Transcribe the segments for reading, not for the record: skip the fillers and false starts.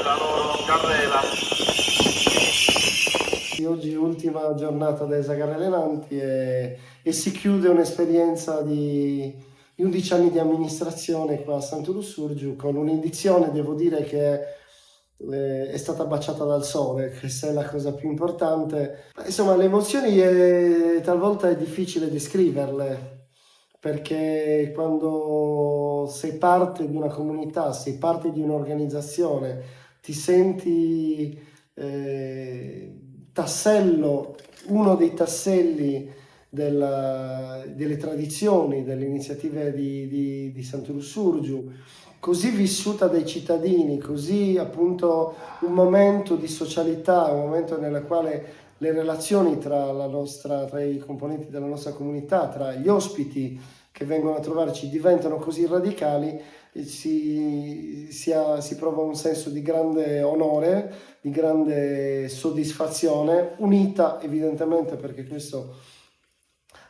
la loro carriera. Oggi è l'ultima giornata delle Zagarelle Nanti e si chiude un'esperienza di 11 anni di amministrazione qua a Santo Lussurgiu con un'edizione, devo dire, che è stata baciata dal sole, questa è la cosa più importante. Insomma, le emozioni talvolta è difficile descriverle, perché quando sei parte di una comunità, sei parte di un'organizzazione, ti senti tassello, uno dei tasselli delle tradizioni, delle iniziative di Santo Lussurgiu, così vissuta dai cittadini, così appunto un momento di socialità, un momento nel quale le relazioni tra i componenti della nostra comunità, tra gli ospiti che vengono a trovarci diventano così radicali, si prova un senso di grande onore, di grande soddisfazione, unita evidentemente, perché questo,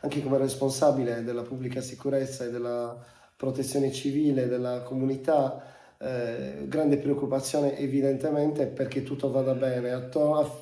anche come responsabile della pubblica sicurezza e della protezione civile della comunità, grande preoccupazione evidentemente perché tutto vada bene.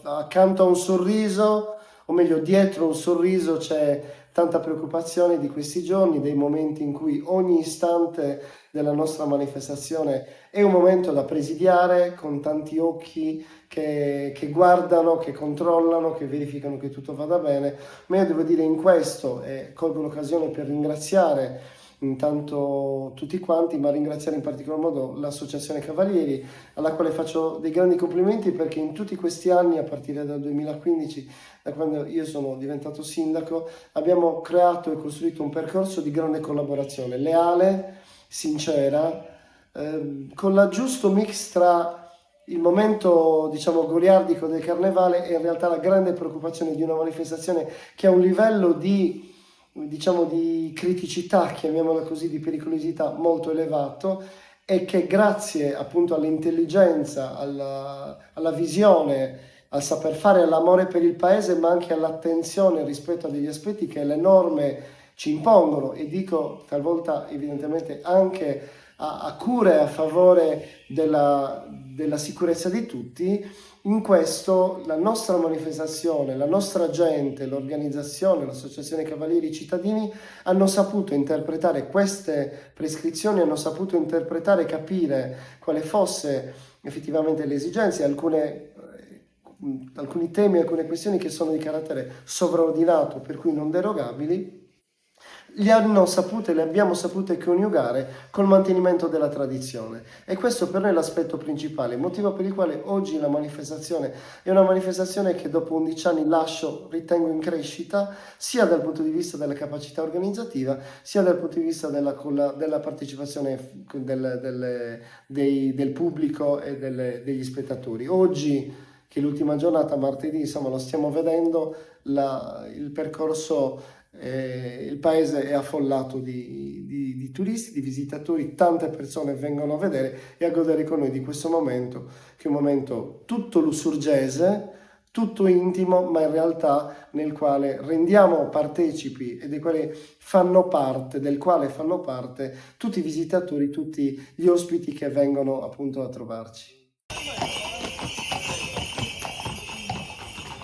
Accanto a un sorriso, o meglio dietro un sorriso, c'è tanta preoccupazione di questi giorni, dei momenti in cui ogni istante della nostra manifestazione è un momento da presidiare, con tanti occhi che guardano, che controllano, che verificano che tutto vada bene. Ma io devo dire in questo, e colgo l'occasione per ringraziare intanto tutti quanti, ma ringraziare in particolar modo l'Associazione Cavalieri, alla quale faccio dei grandi complimenti, perché in tutti questi anni, a partire dal 2015, da quando io sono diventato sindaco, abbiamo creato e costruito un percorso di grande collaborazione, leale, sincera, con la giusto mix tra il momento, diciamo, goliardico del carnevale e in realtà la grande preoccupazione di una manifestazione che ha un livello di, diciamo, di criticità, chiamiamola così, di pericolosità molto elevato, e che grazie appunto all'intelligenza, alla visione, al saper fare, all'amore per il paese, ma anche all'attenzione rispetto a degli aspetti che le norme ci impongono, e dico talvolta evidentemente anche a cure a favore della sicurezza di tutti. In questo la nostra manifestazione, la nostra gente, l'organizzazione, l'associazione Cavalieri Cittadini hanno saputo interpretare queste prescrizioni, hanno saputo interpretare e capire quale fosse effettivamente le esigenze, alcuni temi, alcune questioni che sono di carattere sovraordinato, per cui non derogabili, le abbiamo sapute coniugare col mantenimento della tradizione, e questo per noi è l'aspetto principale, motivo per il quale oggi la manifestazione è una manifestazione che dopo 11 anni ritengo in crescita, sia dal punto di vista della capacità organizzativa, sia dal punto di vista della partecipazione del pubblico e degli spettatori. Oggi, che è l'ultima giornata, martedì, insomma, lo stiamo vedendo, il percorso, il paese è affollato di turisti, di visitatori, tante persone vengono a vedere e a godere con noi di questo momento, che è un momento tutto lussurgese, tutto intimo, ma in realtà nel quale rendiamo partecipi e del quale fanno parte tutti i visitatori, tutti gli ospiti che vengono appunto a trovarci.